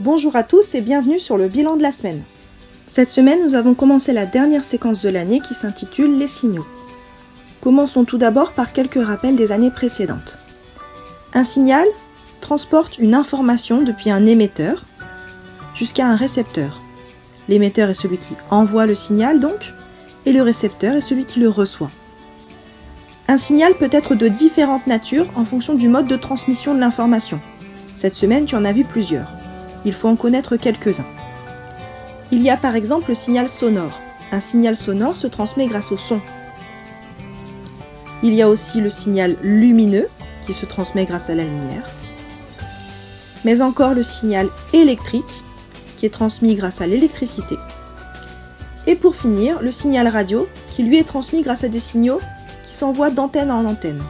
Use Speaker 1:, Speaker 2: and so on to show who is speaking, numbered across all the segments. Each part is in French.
Speaker 1: Bonjour à tous et bienvenue sur le bilan de la semaine. Cette semaine, nous avons commencé la dernière séquence de l'année qui s'intitule Les signaux. Commençons tout d'abord par quelques rappels des années précédentes. Un signal transporte une information depuis un émetteur jusqu'à un récepteur. L'émetteur est celui qui envoie le signal donc, et le récepteur est celui qui le reçoit. Un signal peut être de différentes natures en fonction du mode de transmission de l'information. Cette semaine, tu en as vu plusieurs. Il faut en connaître quelques-uns. Il y a par exemple le signal sonore. Un signal sonore se transmet grâce au son. Il y a aussi le signal lumineux qui se transmet grâce à la lumière. Mais encore le signal électrique qui est transmis grâce à l'électricité. Et pour finir, le signal radio qui lui est transmis grâce à des signaux qui s'envoient d'antenne en antenne.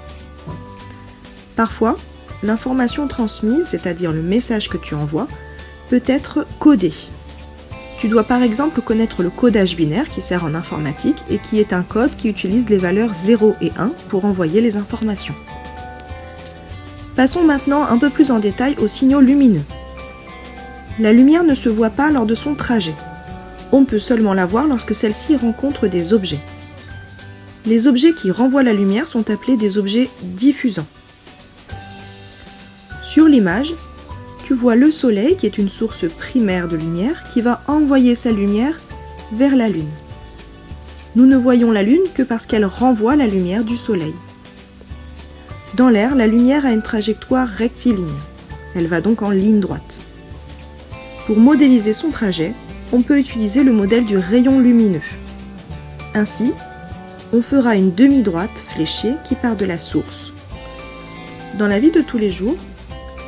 Speaker 1: Parfois, l'information transmise, c'est-à-dire le message que tu envoies, peut être codé. Tu dois par exemple connaître le codage binaire qui sert en informatique et qui est un code qui utilise les valeurs 0 et 1 pour envoyer les informations. Passons maintenant un peu plus en détail aux signaux lumineux. La lumière ne se voit pas lors de son trajet. On peut seulement la voir lorsque celle-ci rencontre des objets. Les objets qui renvoient la lumière sont appelés des objets diffusants. Sur l'image, tu vois le soleil qui est une source primaire de lumière qui va envoyer sa lumière vers la Lune. Nous ne voyons la Lune que parce qu'elle renvoie la lumière du soleil. Dans l'air, la lumière a une trajectoire rectiligne. Elle va donc en ligne droite. Pour modéliser son trajet, on peut utiliser le modèle du rayon lumineux. Ainsi, on fera une demi-droite fléchée qui part de la source. Dans la vie de tous les jours,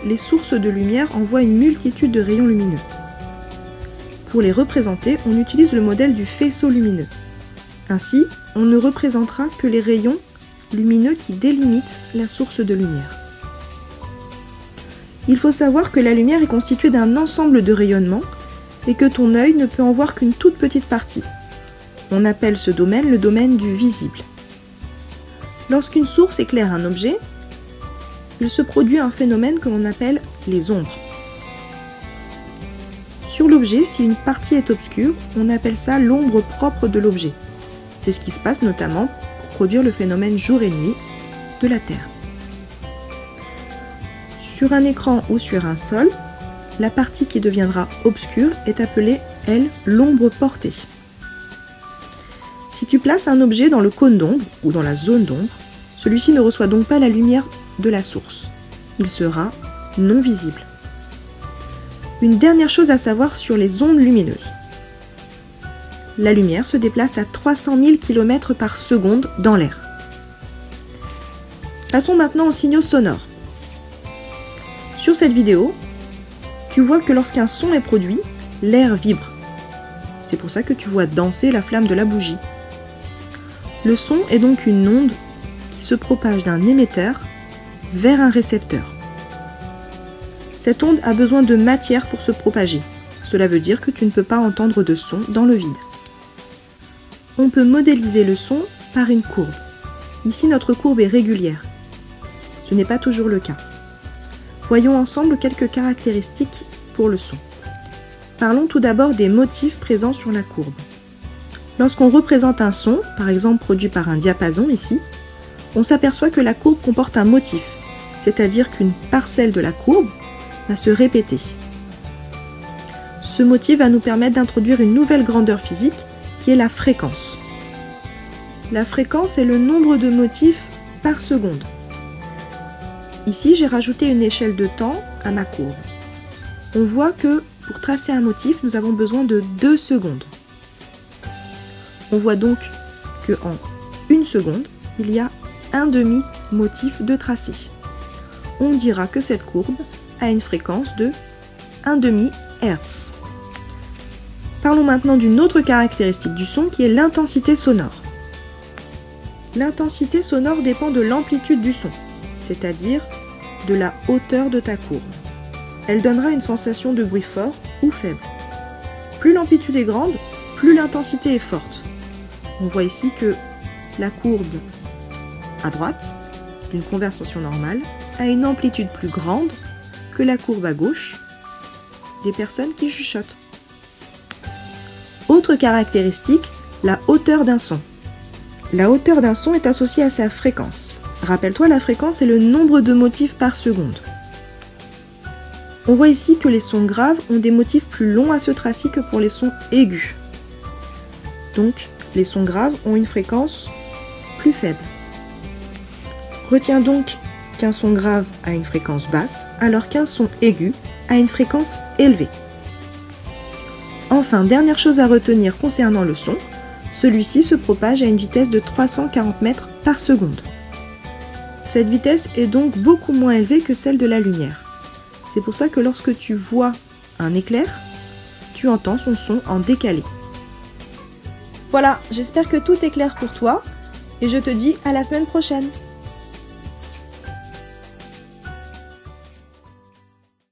Speaker 1: les sources de lumière envoient une multitude de rayons lumineux. Pour les représenter, on utilise le modèle du faisceau lumineux. Ainsi, on ne représentera que les rayons lumineux qui délimitent la source de lumière. Il faut savoir que la lumière est constituée d'un ensemble de rayonnements et que ton œil ne peut en voir qu'une toute petite partie. On appelle ce domaine le domaine du visible. Lorsqu'une source éclaire un objet, il se produit un phénomène que l'on appelle les ombres. Sur l'objet, si une partie est obscure, on appelle ça l'ombre propre de l'objet. C'est ce qui se passe notamment pour produire le phénomène jour et nuit de la Terre. Sur un écran ou sur un sol, la partie qui deviendra obscure est appelée, elle, l'ombre portée. Si tu places un objet dans le cône d'ombre ou dans la zone d'ombre, celui-ci ne reçoit donc pas la lumière de la source. Il sera non visible. Une dernière chose à savoir sur les ondes lumineuses. La lumière se déplace à 300 000 km par seconde dans l'air. Passons maintenant aux signaux sonores. Sur cette vidéo, tu vois que lorsqu'un son est produit, l'air vibre. C'est pour ça que tu vois danser la flamme de la bougie. Le son est donc une onde qui se propage d'un émetteur vers un récepteur. Cette onde a besoin de matière pour se propager. Cela veut dire que tu ne peux pas entendre de son dans le vide. On peut modéliser le son par une courbe. Ici, notre courbe est régulière. Ce n'est pas toujours le cas. Voyons ensemble quelques caractéristiques pour le son. Parlons tout d'abord des motifs présents sur la courbe. Lorsqu'on représente un son, par exemple produit par un diapason ici, on s'aperçoit que la courbe comporte un motif, c'est-à-dire qu'une parcelle de la courbe va se répéter. Ce motif va nous permettre d'introduire une nouvelle grandeur physique qui est la fréquence. La fréquence est le nombre de motifs par seconde. Ici, j'ai rajouté une échelle de temps à ma courbe. On voit que pour tracer un motif, nous avons besoin de 2 secondes. On voit donc qu'en 1 seconde, il y a un demi-motif de tracé. On dira que cette courbe a une fréquence de 1/2 Hz. Parlons maintenant d'une autre caractéristique du son qui est l'intensité sonore. L'intensité sonore dépend de l'amplitude du son, c'est-à-dire de la hauteur de ta courbe. Elle donnera une sensation de bruit fort ou faible. Plus l'amplitude est grande, plus l'intensité est forte. On voit ici que la courbe à droite, d'une conversation normale, a une amplitude plus grande que la courbe à gauche, des personnes qui chuchotent. Autre caractéristique, la hauteur d'un son. La hauteur d'un son est associée à sa fréquence. Rappelle-toi, la fréquence est le nombre de motifs par seconde. On voit ici que les sons graves ont des motifs plus longs à se tracer que pour les sons aigus. Donc, les sons graves ont une fréquence plus faible. Retiens donc qu'un son grave a une fréquence basse, alors qu'un son aigu a une fréquence élevée. Enfin, dernière chose à retenir concernant le son, celui-ci se propage à une vitesse de 340 mètres par seconde. Cette vitesse est donc beaucoup moins élevée que celle de la lumière. C'est pour ça que lorsque tu vois un éclair, tu entends son son en décalé. Voilà, j'espère que tout est clair pour toi et je te dis à la semaine prochaine.